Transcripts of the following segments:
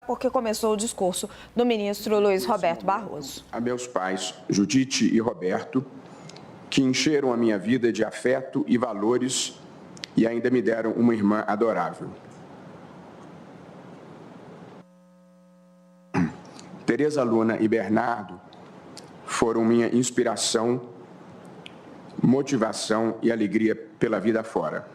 porque começou o discurso do ministro Luiz Roberto Barroso. A meus pais, Judite e Roberto, que encheram a minha vida de afeto e valores e ainda me deram uma irmã adorável. Tereza Luna e Bernardo foram minha inspiração, motivação e alegria pela vida fora.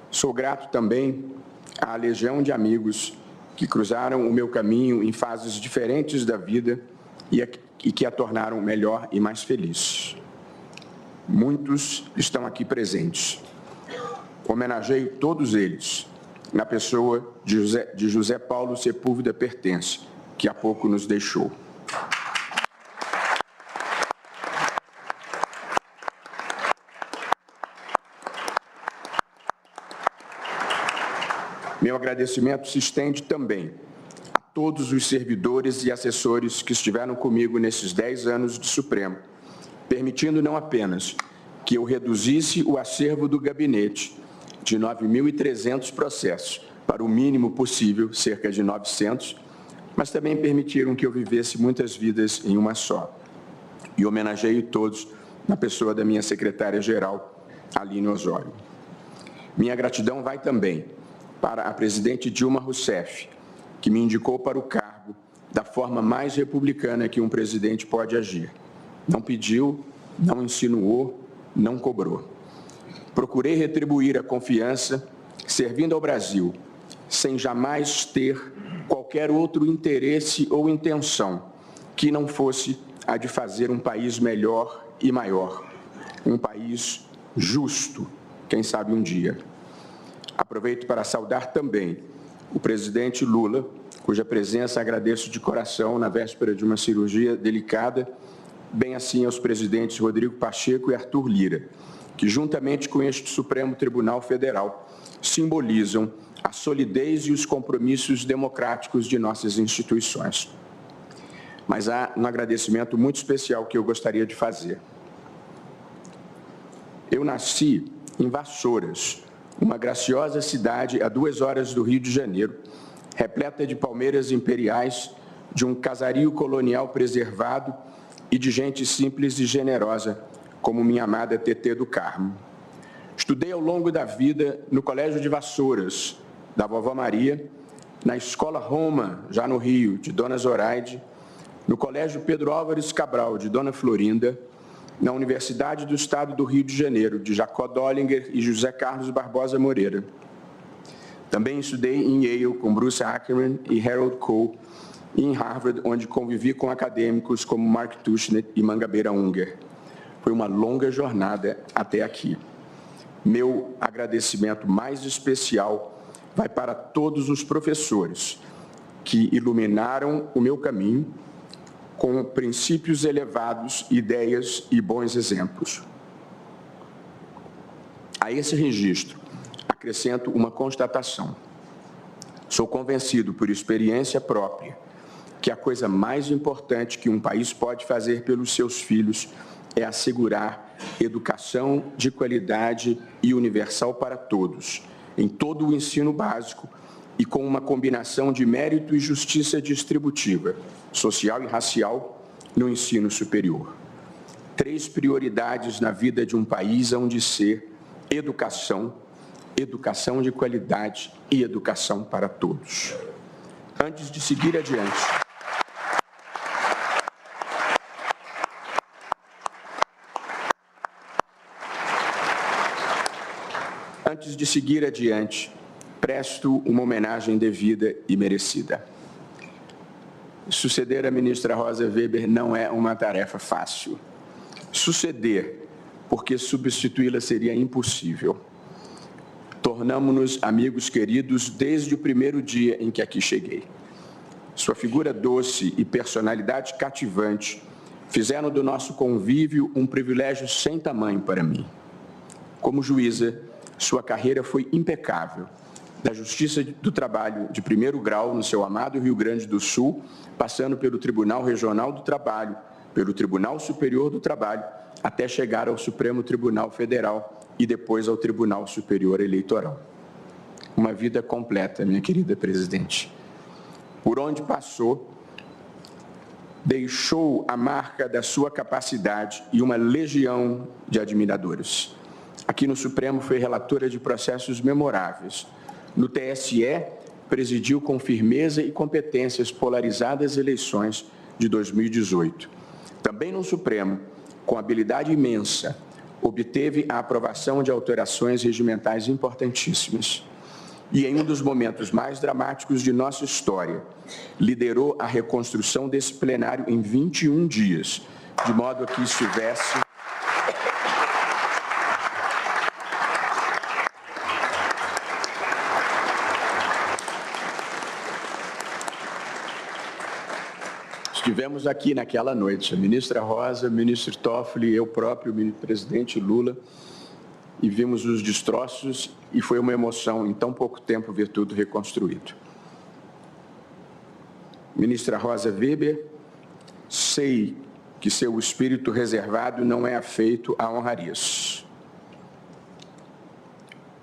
Sou grato também à legião de amigos que cruzaram o meu caminho em fases diferentes da vida e que a tornaram melhor e mais feliz. Muitos estão aqui presentes. Homenageio todos eles na pessoa de José Paulo Sepúlveda Pertence, que há pouco nos deixou. Meu agradecimento se estende também a todos os servidores e assessores que estiveram comigo nesses 10 anos de Supremo, permitindo não apenas que eu reduzisse o acervo do gabinete de 9.300 processos para o mínimo possível, cerca de 900, mas também permitiram que eu vivesse muitas vidas em uma só. E homenageio todos na pessoa da minha secretária-geral, Aline Osório. Minha gratidão vai também para a presidente Dilma Rousseff, que me indicou para o cargo da forma mais republicana que um presidente pode agir. Não pediu, não insinuou, não cobrou. Procurei retribuir a confiança, servindo ao Brasil, sem jamais ter qualquer outro interesse ou intenção que não fosse a de fazer um país melhor e maior, um país justo, quem sabe um dia. Aproveito para saudar também o presidente Lula, cuja presença agradeço de coração na véspera de uma cirurgia delicada, bem assim aos presidentes Rodrigo Pacheco e Arthur Lira, que juntamente com este Supremo Tribunal Federal simbolizam a solidez e os compromissos democráticos de nossas instituições. Mas há um agradecimento muito especial que eu gostaria de fazer. Eu nasci em Vassouras, uma graciosa cidade a 2 horas do Rio de Janeiro, repleta de palmeiras imperiais, de um casario colonial preservado e de gente simples e generosa, como minha amada Tetê do Carmo. Estudei ao longo da vida no Colégio de Vassouras, da Vovó Maria, na Escola Roma, já no Rio, de Dona Zoraide, no Colégio Pedro Álvares Cabral, de Dona Florinda, na Universidade do Estado do Rio de Janeiro, de Jacó Dollinger e José Carlos Barbosa Moreira. Também estudei em Yale com Bruce Ackerman e Harold Cole, e em Harvard, onde convivi com acadêmicos como Mark Tushnet e Mangabeira Unger. Foi uma longa jornada até aqui. Meu agradecimento mais especial vai para todos os professores que iluminaram o meu caminho com princípios elevados, ideias e bons exemplos. A esse registro, acrescento uma constatação. Sou convencido por experiência própria que a coisa mais importante que um país pode fazer pelos seus filhos é assegurar educação de qualidade e universal para todos, em todo o ensino básico e com uma combinação de mérito e justiça distributiva, social e racial, no ensino superior. 3 prioridades na vida de um país hão de ser educação, educação de qualidade e educação para todos. Antes de seguir adiante, presto uma homenagem devida e merecida. Suceder a ministra Rosa Weber não é uma tarefa fácil. Suceder, porque substituí-la seria impossível. Tornamo-nos amigos queridos desde o primeiro dia em que aqui cheguei. Sua figura doce e personalidade cativante fizeram do nosso convívio um privilégio sem tamanho para mim. Como juíza, sua carreira foi impecável, da Justiça do Trabalho de primeiro grau no seu amado Rio Grande do Sul, passando pelo Tribunal Regional do Trabalho, pelo Tribunal Superior do Trabalho, até chegar ao Supremo Tribunal Federal e depois ao Tribunal Superior Eleitoral. Uma vida completa, minha querida presidente. Por onde passou, deixou a marca da sua capacidade e uma legião de admiradores. Aqui no Supremo foi relatora de processos memoráveis. No TSE, presidiu com firmeza e competências polarizadas eleições de 2018. Também no Supremo, com habilidade imensa, obteve a aprovação de alterações regimentais importantíssimas. E em um dos momentos mais dramáticos de nossa história, liderou a reconstrução desse plenário em 21 dias, de modo que estivesse Estivemos aqui naquela noite, a ministra Rosa, o ministro Toffoli, eu próprio, o presidente Lula, e vimos os destroços e foi uma emoção, em tão pouco tempo, ver tudo reconstruído. Ministra Rosa Weber, sei que seu espírito reservado não é afeito a honrarias,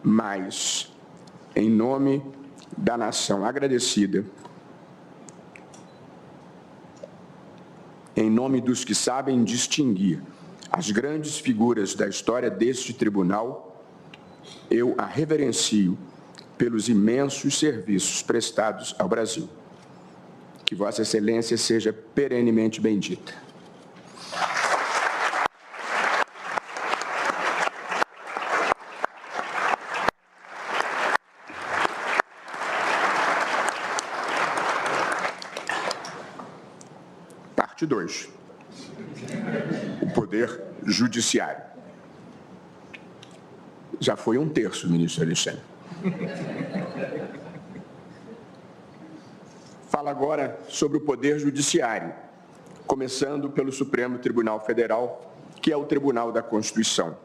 mas, em nome da nação agradecida, em nome dos que sabem distinguir as grandes figuras da história deste tribunal, eu a reverencio pelos imensos serviços prestados ao Brasil. Que Vossa Excelência seja perenemente bendita. Parte 2. O Poder Judiciário. Já foi 1/3, ministro Alexandre. Fala agora sobre o Poder Judiciário, começando pelo Supremo Tribunal Federal, que é o Tribunal da Constituição.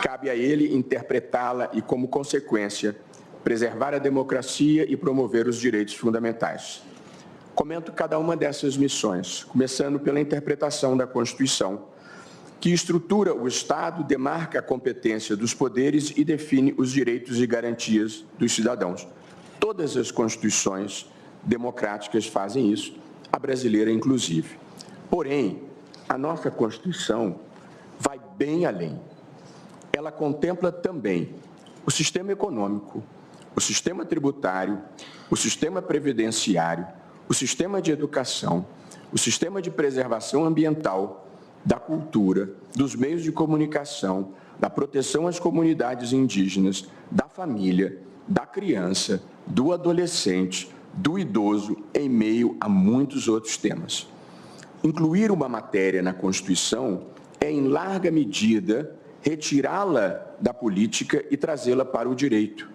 Cabe a ele interpretá-la e, como consequência, preservar a democracia e promover os direitos fundamentais. Comento cada uma dessas missões, começando pela interpretação da Constituição, que estrutura o Estado, demarca a competência dos poderes e define os direitos e garantias dos cidadãos. Todas as constituições democráticas fazem isso, a brasileira inclusive. Porém, a nossa Constituição vai bem além. Ela contempla também o sistema econômico, o sistema tributário, o sistema previdenciário, o sistema de educação, o sistema de preservação ambiental, da cultura, dos meios de comunicação, da proteção às comunidades indígenas, da família, da criança, do adolescente, do idoso, em meio a muitos outros temas. Incluir uma matéria na Constituição é, em larga medida, retirá-la da política e trazê-la para o direito.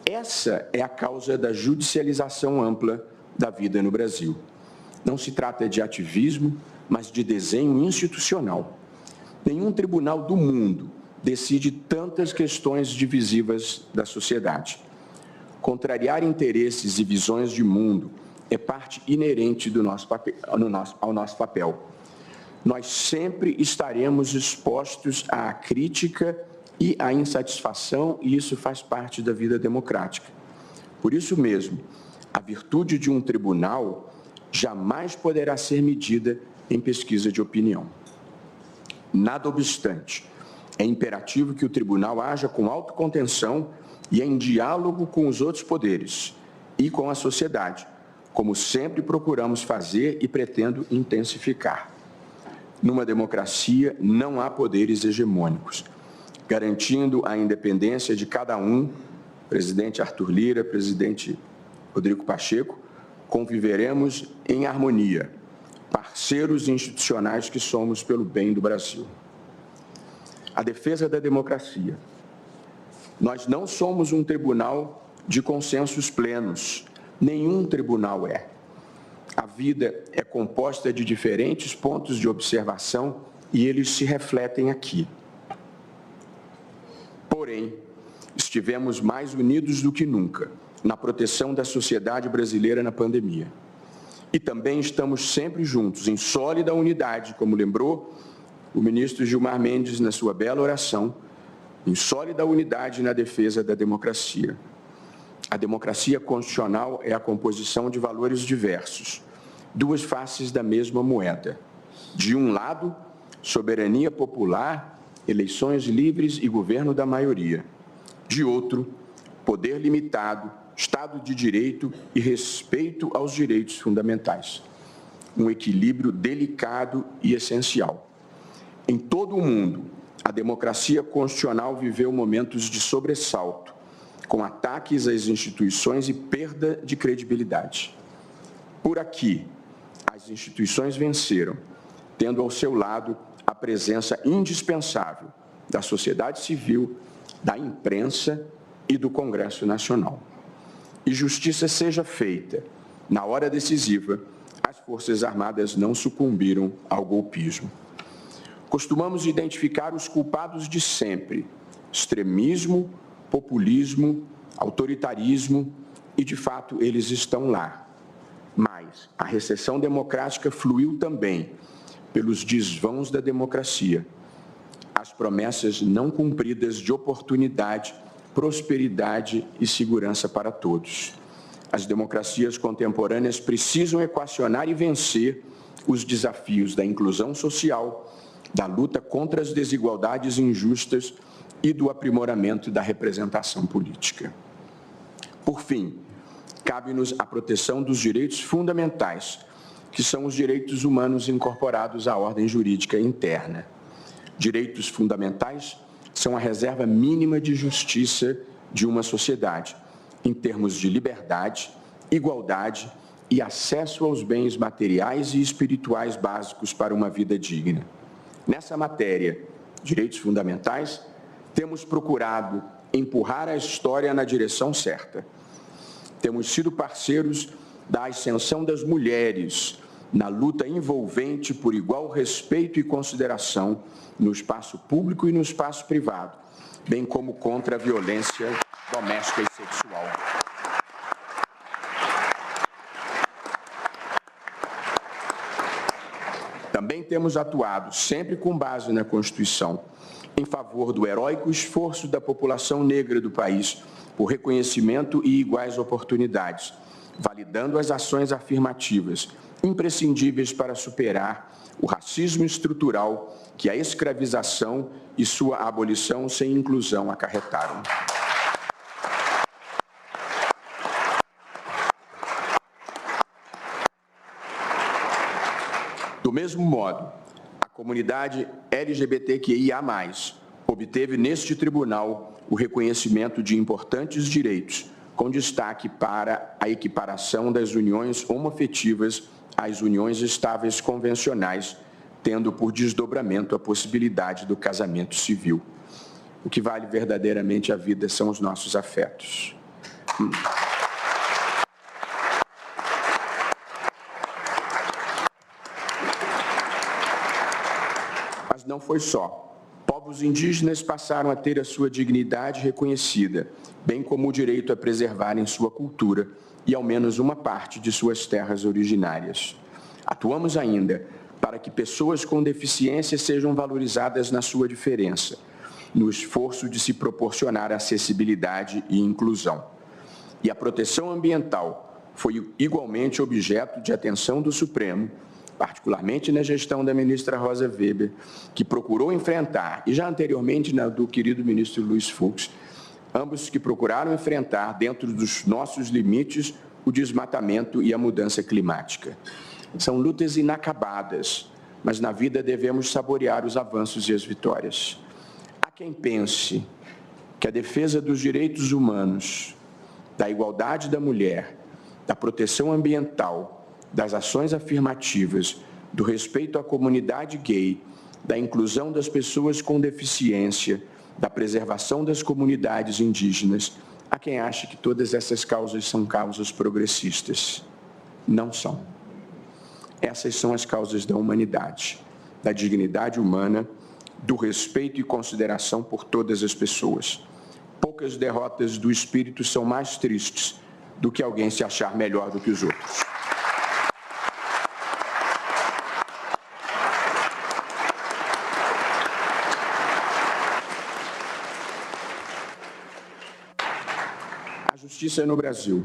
Essa é a causa da judicialização ampla da vida no Brasil. Não se trata de ativismo, mas de desenho institucional. Nenhum tribunal do mundo decide tantas questões divisivas da sociedade. Contrariar interesses e visões de mundo é parte inerente do ao nosso papel. Nós sempre estaremos expostos à crítica e à insatisfação, e isso faz parte da vida democrática. Por isso mesmo, a virtude de um tribunal jamais poderá ser medida em pesquisa de opinião. Nada obstante, é imperativo que o tribunal haja com autocontenção e em diálogo com os outros poderes e com a sociedade, como sempre procuramos fazer e pretendo intensificar. Numa democracia, não há poderes hegemônicos, garantindo a independência de cada um, presidente Arthur Lira, presidente Rodrigo Pacheco, conviveremos em harmonia, parceiros institucionais que somos pelo bem do Brasil. A defesa da democracia. Nós não somos um tribunal de consensos plenos, nenhum tribunal é. A vida é composta de diferentes pontos de observação e eles se refletem aqui. Porém, estivemos mais unidos do que nunca na proteção da sociedade brasileira na pandemia. E também estamos sempre juntos, em sólida unidade, como lembrou o ministro Gilmar Mendes na sua bela oração, em sólida unidade na defesa da democracia. a democracia constitucional é a composição de valores diversos, duas faces da mesma moeda. De um lado, soberania popular, eleições livres e governo da maioria. De outro, poder limitado, Estado de Direito e respeito aos direitos fundamentais. Um equilíbrio delicado e essencial. Em todo o mundo, a democracia constitucional viveu momentos de sobressalto, com ataques às instituições e perda de credibilidade. Por aqui, as instituições venceram, tendo ao seu lado a presença indispensável da sociedade civil, da imprensa e do Congresso Nacional. E justiça seja feita, na hora decisiva, as Forças Armadas não sucumbiram ao golpismo. Costumamos identificar os culpados de sempre: extremismo, populismo, autoritarismo, e de fato eles estão lá. Mas a recessão democrática fluiu também pelos desvãos da democracia, as promessas não cumpridas de oportunidade, prosperidade e segurança para todos. As democracias contemporâneas precisam equacionar e vencer os desafios da inclusão social, da luta contra as desigualdades injustas e do aprimoramento da representação política. Por fim, cabe-nos a proteção dos direitos fundamentais, que são os direitos humanos incorporados à ordem jurídica interna. Direitos fundamentais são a reserva mínima de justiça de uma sociedade, em termos de liberdade, igualdade e acesso aos bens materiais e espirituais básicos para uma vida digna. Nessa matéria, direitos fundamentais, temos procurado empurrar a história na direção certa. Temos sido parceiros da ascensão das mulheres na luta envolvente por igual respeito e consideração no espaço público e no espaço privado, bem como contra a violência doméstica e sexual. Também temos atuado, sempre com base na Constituição, em favor do heróico esforço da população negra do país por reconhecimento e iguais oportunidades, validando as ações afirmativas, imprescindíveis para superar o racismo estrutural que a escravização e sua abolição sem inclusão acarretaram. Do mesmo modo, a comunidade LGBTQIA+, obteve neste tribunal o reconhecimento de importantes direitos, com destaque para a equiparação das uniões homoafetivas às uniões estáveis convencionais, tendo por desdobramento a possibilidade do casamento civil. O que vale verdadeiramente a vida são os nossos afetos. Mas não foi só. Povos indígenas passaram a ter a sua dignidade reconhecida, bem como o direito a preservarem sua cultura e ao menos uma parte de suas terras originárias. Atuamos ainda para que pessoas com deficiência sejam valorizadas na sua diferença, no esforço de se proporcionar acessibilidade e inclusão. E a proteção ambiental foi igualmente objeto de atenção do Supremo, particularmente na gestão da ministra Rosa Weber, que procurou enfrentar, e já anteriormente na do querido ministro Luiz Fux, ambos que procuraram enfrentar, dentro dos nossos limites, o desmatamento e a mudança climática. São lutas inacabadas, mas na vida devemos saborear os avanços e as vitórias. Há quem pense que a defesa dos direitos humanos, da igualdade da mulher, da proteção ambiental, das ações afirmativas, do respeito à comunidade gay, da inclusão das pessoas com deficiência, da preservação das comunidades indígenas, há quem ache que todas essas causas são causas progressistas. Não são. Essas são as causas da humanidade, da dignidade humana, do respeito e consideração por todas as pessoas. Poucas derrotas do espírito são mais tristes do que alguém se achar melhor do que os outros. A justiça no Brasil.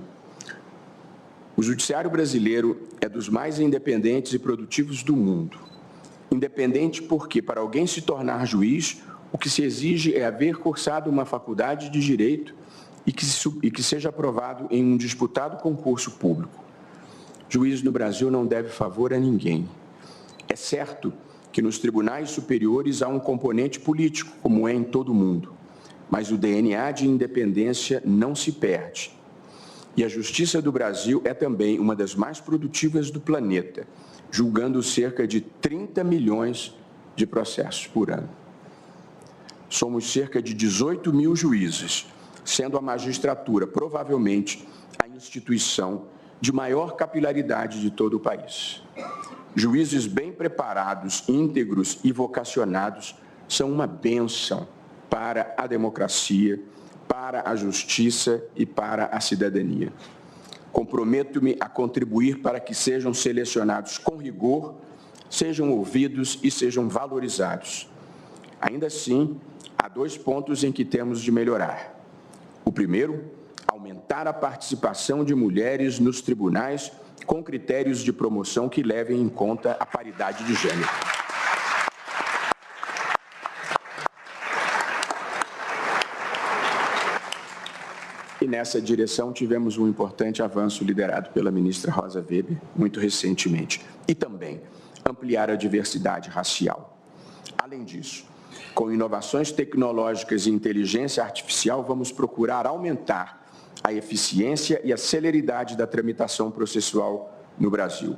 O judiciário brasileiro é dos mais independentes e produtivos do mundo. Independente porque, para alguém se tornar juiz, o que se exige é haver cursado uma faculdade de direito e que seja aprovado em um disputado concurso público. Juiz no Brasil não deve favor a ninguém. É certo que nos tribunais superiores há um componente político, como é em todo o mundo, mas o DNA de independência não se perde. E a Justiça do Brasil é também uma das mais produtivas do planeta, julgando cerca de 30 milhões de processos por ano. Somos cerca de 18 mil juízes, sendo a magistratura provavelmente a instituição de maior capilaridade de todo o país. Juízes bem preparados, íntegros e vocacionados são uma bênção para a democracia, para a justiça e para a cidadania. Comprometo-me a contribuir para que sejam selecionados com rigor, sejam ouvidos e sejam valorizados. Ainda assim, há 2 pontos em que temos de melhorar. O primeiro, aumentar a participação de mulheres nos tribunais com critérios de promoção que levem em conta a paridade de gênero. E nessa direção tivemos um importante avanço liderado pela ministra Rosa Weber, muito recentemente. E também ampliar a diversidade racial. Além disso, com inovações tecnológicas e inteligência artificial, vamos procurar aumentar a eficiência e a celeridade da tramitação processual no Brasil.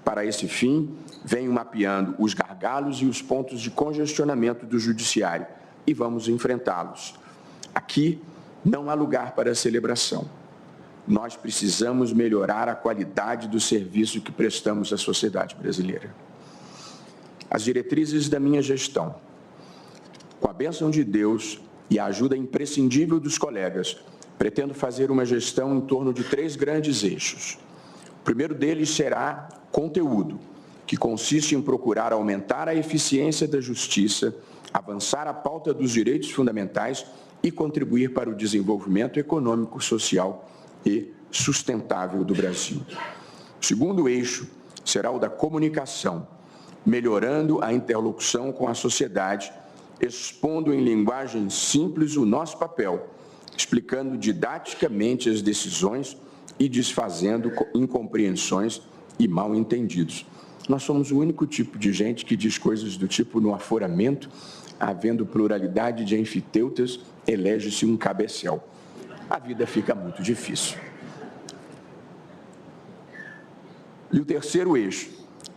Para esse fim, venho mapeando os gargalos e os pontos de congestionamento do judiciário e vamos enfrentá-los. Aqui, não há lugar para celebração. Nós precisamos melhorar a qualidade do serviço que prestamos à sociedade brasileira. As diretrizes da minha gestão, com a bênção de Deus e a ajuda imprescindível dos colegas, pretendo fazer uma gestão em torno de 3 grandes eixos. O primeiro deles será conteúdo, que consiste em procurar aumentar a eficiência da justiça, avançar a pauta dos direitos fundamentais e contribuir para o desenvolvimento econômico, social e sustentável do Brasil. O segundo eixo será o da comunicação, melhorando a interlocução com a sociedade, expondo em linguagem simples o nosso papel, explicando didaticamente as decisões e desfazendo incompreensões e mal-entendidos. Nós somos o único tipo de gente que diz coisas do tipo no aforamento, havendo pluralidade de enfiteutas, elege-se um cabecel. A vida fica muito difícil. E o terceiro eixo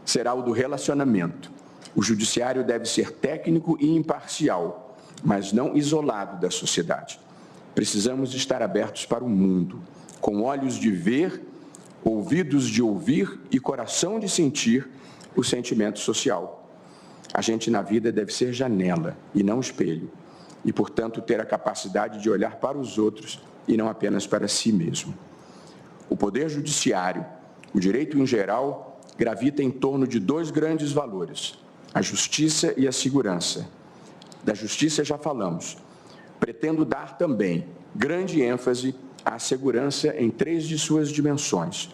será o do relacionamento. O judiciário deve ser técnico e imparcial, mas não isolado da sociedade. Precisamos estar abertos para o mundo, com olhos de ver, ouvidos de ouvir e coração de sentir o sentimento social. A gente na vida deve ser janela e não espelho, e, portanto, ter a capacidade de olhar para os outros e não apenas para si mesmo. O poder judiciário, o direito em geral, gravita em torno de 2 grandes valores, a justiça e a segurança. Da justiça já falamos. Pretendo dar também grande ênfase à segurança em 3 de suas dimensões: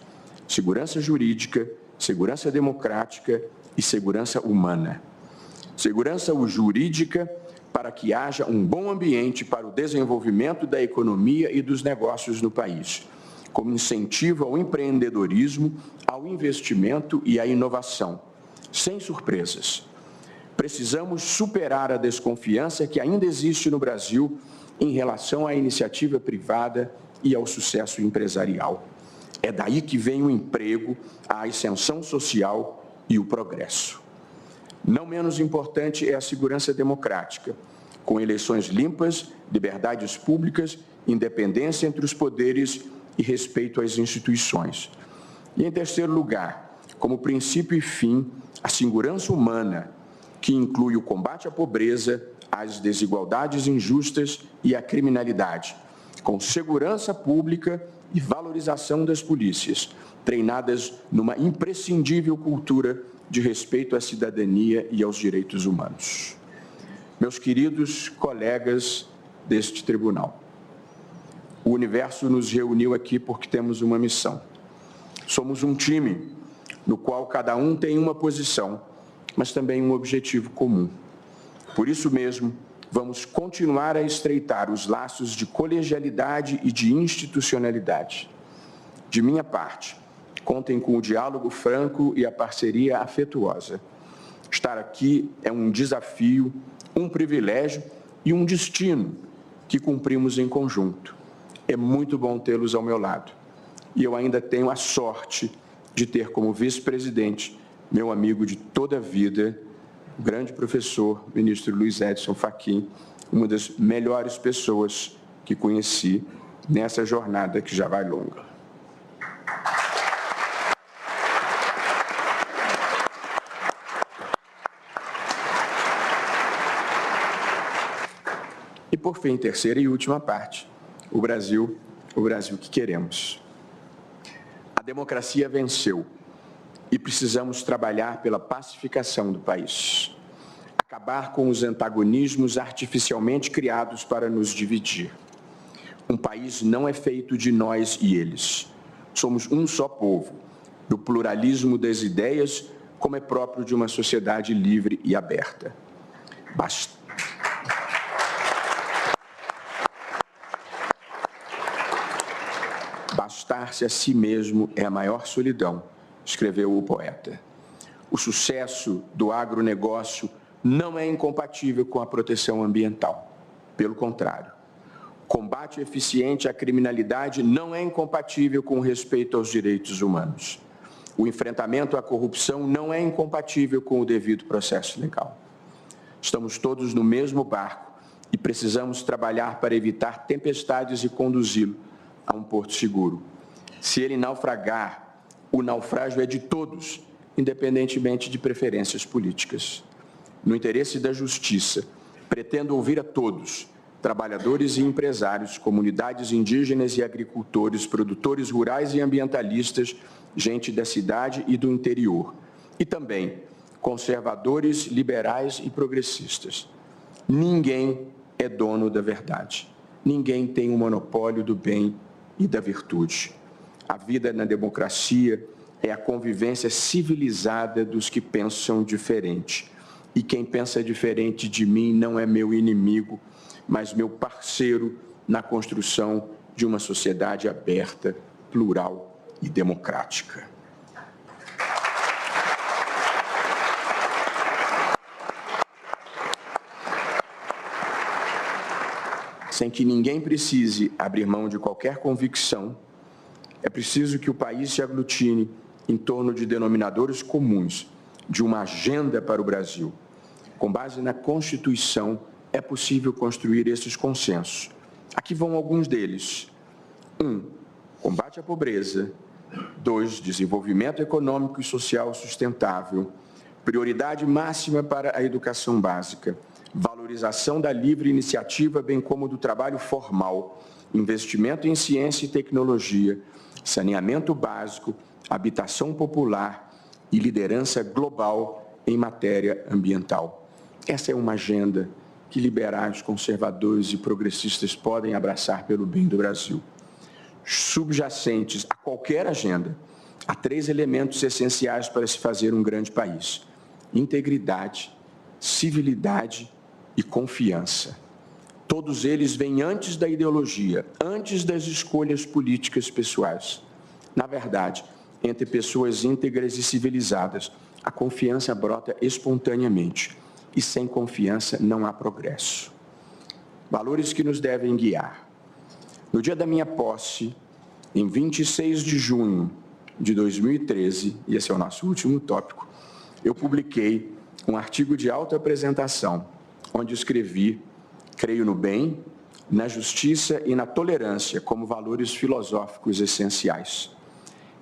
segurança jurídica, segurança democrática e segurança humana. Segurança jurídica para que haja um bom ambiente para o desenvolvimento da economia e dos negócios no país, como incentivo ao empreendedorismo, ao investimento e à inovação, sem surpresas. Precisamos superar a desconfiança que ainda existe no Brasil em relação à iniciativa privada e ao sucesso empresarial. É daí que vem o emprego, a ascensão social e o progresso. Não menos importante é a segurança democrática, com eleições limpas, liberdades públicas, independência entre os poderes e respeito às instituições. E, em terceiro lugar, como princípio e fim, a segurança humana, que inclui o combate à pobreza, às desigualdades injustas e à criminalidade, com segurança pública e valorização das polícias, treinadas numa imprescindível cultura de respeito à cidadania e aos direitos humanos. Meus queridos colegas deste tribunal, o universo nos reuniu aqui porque temos uma missão. Somos um time no qual cada um tem uma posição, mas também um objetivo comum. Por isso mesmo, vamos continuar a estreitar os laços de colegialidade e de institucionalidade. De minha parte, contem com o diálogo franco e a parceria afetuosa. Estar aqui é um desafio, um privilégio e um destino que cumprimos em conjunto. É muito bom tê-los ao meu lado. E eu ainda tenho a sorte de ter como vice-presidente meu amigo de toda a vida, o grande professor, ministro Luiz Edson Fachin, uma das melhores pessoas que conheci nessa jornada que já vai longa. E, por fim, terceira e última parte, o Brasil que queremos. A democracia venceu e precisamos trabalhar pela pacificação do país. Acabar com os antagonismos artificialmente criados para nos dividir. Um país não é feito de nós e eles. Somos um só povo, do pluralismo das ideias, como é próprio de uma sociedade livre e aberta. Bastar-se a si mesmo é a maior solidão, escreveu o poeta. O sucesso do agronegócio não é incompatível com a proteção ambiental. Pelo contrário, o combate eficiente à criminalidade não é incompatível com o respeito aos direitos humanos. O enfrentamento à corrupção não é incompatível com o devido processo legal. Estamos todos no mesmo barco e precisamos trabalhar para evitar tempestades e conduzi-lo a um porto seguro. Se ele naufragar, o naufrágio é de todos, independentemente de preferências políticas. No interesse da justiça, pretendo ouvir a todos, trabalhadores e empresários, comunidades indígenas e agricultores, produtores rurais e ambientalistas, gente da cidade e do interior, e também conservadores, liberais e progressistas. Ninguém é dono da verdade. Ninguém tem o monopólio do bem e da virtude. A vida na democracia é a convivência civilizada dos que pensam diferente. E quem pensa diferente de mim não é meu inimigo, mas meu parceiro na construção de uma sociedade aberta, plural e democrática. Sem que ninguém precise abrir mão de qualquer convicção, é preciso que o país se aglutine em torno de denominadores comuns, de uma agenda para o Brasil. Com base na Constituição, é possível construir esses consensos. Aqui vão alguns deles. 1. Combate à pobreza. 2. Desenvolvimento econômico e social sustentável. Prioridade máxima para a educação básica. Valorização da livre iniciativa, bem como do trabalho formal. Investimento em ciência e tecnologia. Saneamento básico, habitação popular e liderança global em matéria ambiental. Essa é uma agenda que liberais, conservadores e progressistas podem abraçar pelo bem do Brasil. Subjacentes a qualquer agenda, há 3 elementos essenciais para se fazer um grande país: integridade, civilidade e confiança. Todos eles vêm antes da ideologia, antes das escolhas políticas pessoais. Na verdade, entre pessoas íntegras e civilizadas, a confiança brota espontaneamente. E sem confiança não há progresso. Valores que nos devem guiar. No dia da minha posse, em 26 de junho de 2013, e esse é o nosso último tópico, eu publiquei um artigo de autoapresentação, onde escrevi: creio no bem, na justiça e na tolerância como valores filosóficos essenciais.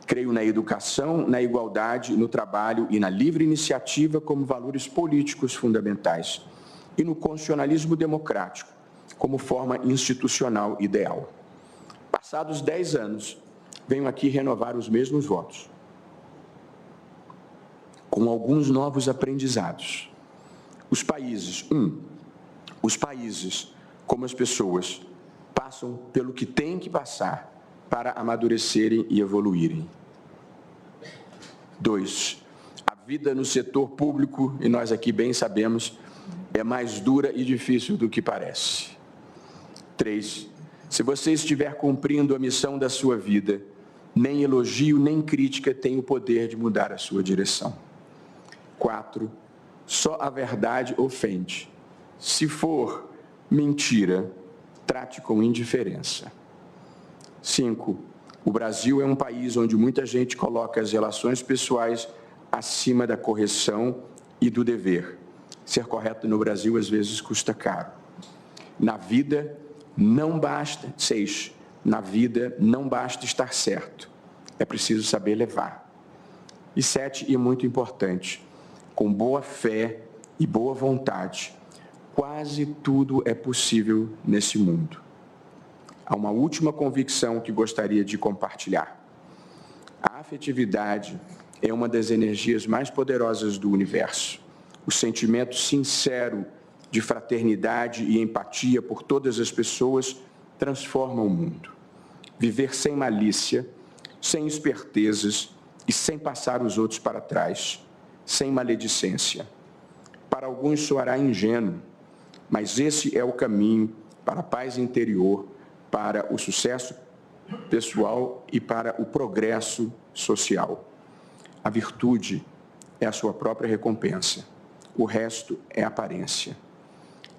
Creio na educação, na igualdade, no trabalho e na livre iniciativa como valores políticos fundamentais. E no constitucionalismo democrático como forma institucional ideal. Passados 10 anos, venho aqui renovar os mesmos votos, com alguns novos aprendizados. Os países, como as pessoas, passam pelo que têm que passar para amadurecerem e evoluírem. 2. A vida no setor público, e nós aqui bem sabemos, é mais dura e difícil do que parece. 3. Se você estiver cumprindo a missão da sua vida, nem elogio nem crítica têm o poder de mudar a sua direção. 4. Só a verdade ofende. Se for mentira, trate com indiferença. 5. O Brasil é um país onde muita gente coloca as relações pessoais acima da correção e do dever. Ser correto no Brasil, às vezes, custa caro. Na vida, não basta... 6. Na vida, não basta estar certo. É preciso saber levar. E 7, e muito importante, com boa fé e boa vontade, quase tudo é possível nesse mundo. Há uma última convicção que gostaria de compartilhar. A afetividade é uma das energias mais poderosas do universo. O sentimento sincero de fraternidade e empatia por todas as pessoas transforma o mundo. Viver sem malícia, sem espertezas e sem passar os outros para trás, sem maledicência. Para alguns soará ingênuo, mas esse é o caminho para a paz interior, para o sucesso pessoal e para o progresso social. A virtude é a sua própria recompensa. O resto é aparência.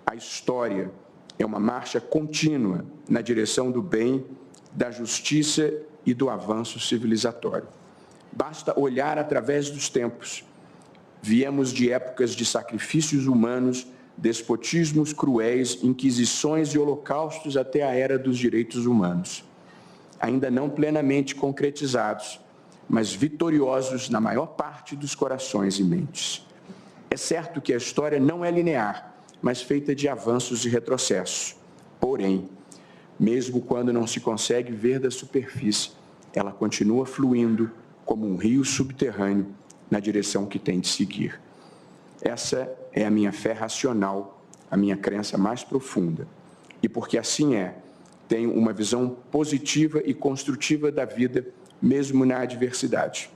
A história é uma marcha contínua na direção do bem, da justiça e do avanço civilizatório. Basta olhar através dos tempos. Viemos de épocas de sacrifícios humanos, despotismos cruéis, inquisições e holocaustos até a era dos direitos humanos. Ainda não plenamente concretizados, mas vitoriosos na maior parte dos corações e mentes. É certo que a história não é linear, mas feita de avanços e retrocessos. Porém, mesmo quando não se consegue ver da superfície, ela continua fluindo como um rio subterrâneo na direção que tem de seguir. Essa é a minha fé racional, a minha crença mais profunda. E porque assim é, tenho uma visão positiva e construtiva da vida, mesmo na adversidade.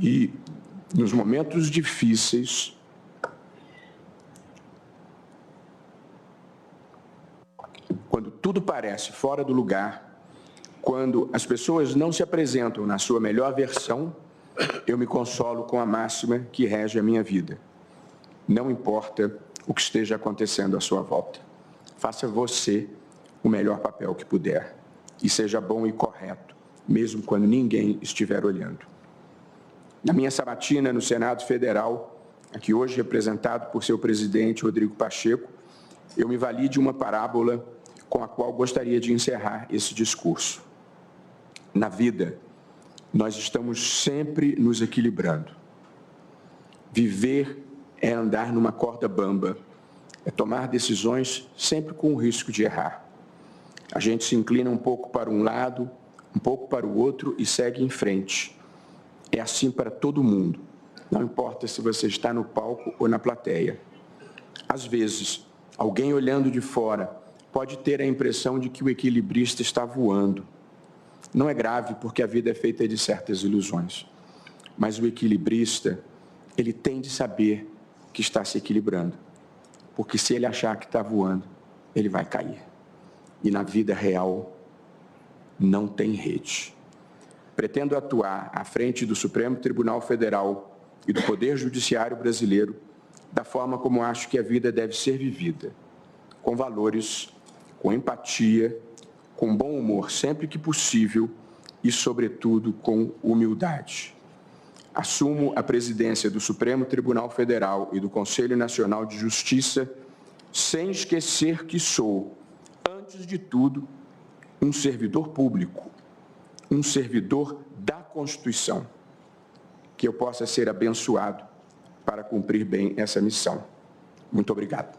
E nos momentos difíceis, quando tudo parece fora do lugar, quando as pessoas não se apresentam na sua melhor versão, eu me consolo com a máxima que rege a minha vida. Não importa o que esteja acontecendo à sua volta. Faça você o melhor papel que puder. E seja bom e correto, mesmo quando ninguém estiver olhando. Na minha sabatina no Senado Federal, aqui hoje representado por seu presidente, Rodrigo Pacheco, eu me vali de uma parábola com a qual gostaria de encerrar esse discurso. Na vida, nós estamos sempre nos equilibrando. Viver é andar numa corda bamba, é tomar decisões sempre com o risco de errar. A gente se inclina um pouco para um lado, um pouco para o outro e segue em frente. É assim para todo mundo, não importa se você está no palco ou na plateia. Às vezes, alguém olhando de fora pode ter a impressão de que o equilibrista está voando. Não é grave, porque a vida é feita de certas ilusões. Mas o equilibrista, ele tem de saber que está se equilibrando. Porque se ele achar que está voando, ele vai cair. E na vida real, não tem rede. Pretendo atuar à frente do Supremo Tribunal Federal e do Poder Judiciário brasileiro da forma como acho que a vida deve ser vivida. Com valores, com empatia, com bom humor sempre que possível e, sobretudo, com humildade. Assumo a presidência do Supremo Tribunal Federal e do Conselho Nacional de Justiça sem esquecer que sou, antes de tudo, um servidor público, um servidor da Constituição, que eu possa ser abençoado para cumprir bem essa missão. Muito obrigado.